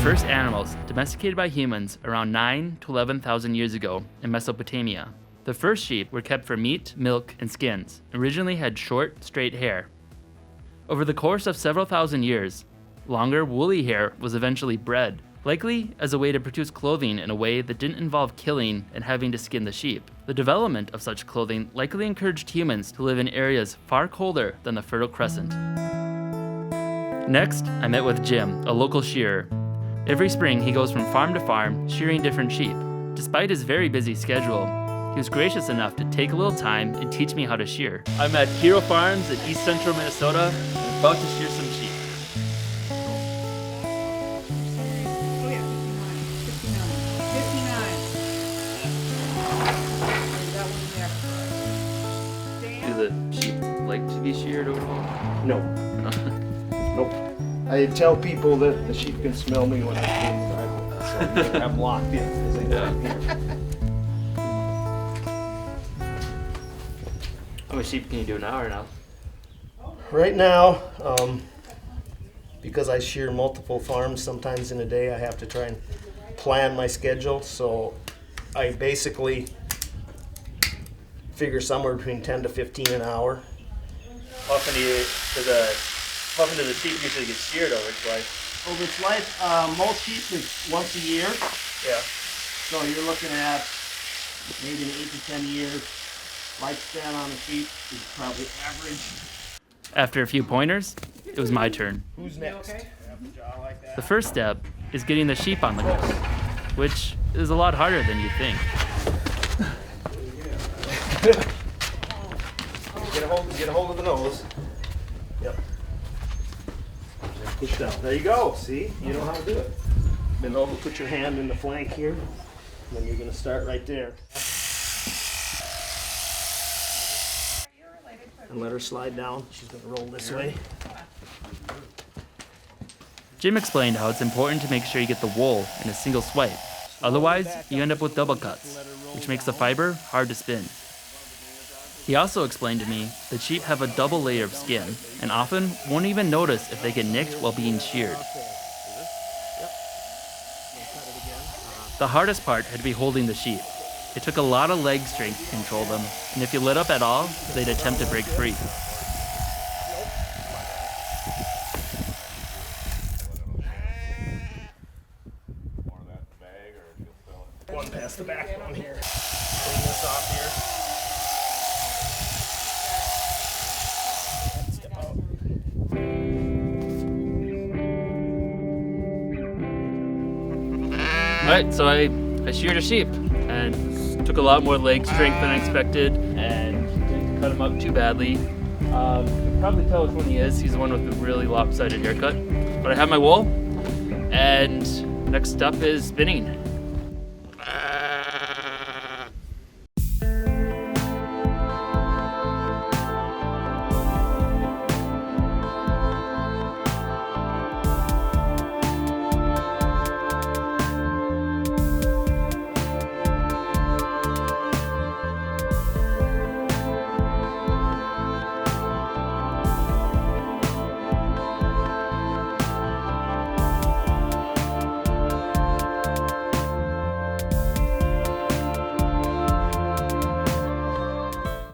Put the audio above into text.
first animals domesticated by humans around 9 to 11,000 years ago in Mesopotamia. The first sheep were kept for meat, milk, and skins, and originally had short, straight hair. Over the course of several thousand years, longer, woolly hair was eventually bred, likely as a way to produce clothing in a way that didn't involve killing and having to skin the sheep. The development of such clothing likely encouraged humans to live in areas far colder than the Fertile Crescent. Next, I met with Jim, a local shearer. Every spring, he goes from farm to farm, shearing different sheep. Despite his very busy schedule, he was gracious enough to take a little time and teach me how to shear. I'm at Hero Farms in east central Minnesota, and about to shear some sheep. Oh yeah, 59. 59. There's that one there. Do the sheep like to be sheared overall? No. Nope. I tell people that the sheep can smell me when I clean the driveway, so I'm locked in because they know I'm here. How many sheep can you do an hour now? Right now, because I shear multiple farms sometimes in a day, I have to try and plan my schedule. So I basically figure somewhere between 10 to 15 an hour. How often do the sheep usually get sheared over its life? Over its life, most sheep is once a year. Yeah. So you're looking at maybe an 8 to 10 years. Lifespan on a sheep is probably average. After a few pointers, it was my turn. Who's next? The first step is getting the sheep on the go, which is a lot harder than you think. Get a hold of the nose. Yep. Push down. There you go. See? You know how to do it. Bend over, put your hand in the flank here. Then you're going to start right there. And let her slide down. She's going to roll this way. Jim explained how it's important to make sure you get the wool in a single swipe. Otherwise, you end up with double cuts, which makes the fiber hard to spin. He also explained to me that sheep have a double layer of skin and often won't even notice if they get nicked while being sheared. The hardest part had to be holding the sheep. It took a lot of leg strength to control them, and if you let up at all, they'd attempt to break free. One past the back one here. Clean this off here. Step out. Alright, so I sheared a sheep, and took a lot more leg strength than I expected, and didn't cut him up too badly. You can probably tell which one he is. He's the one with the really lopsided haircut. But I have my wool, and next up is spinning.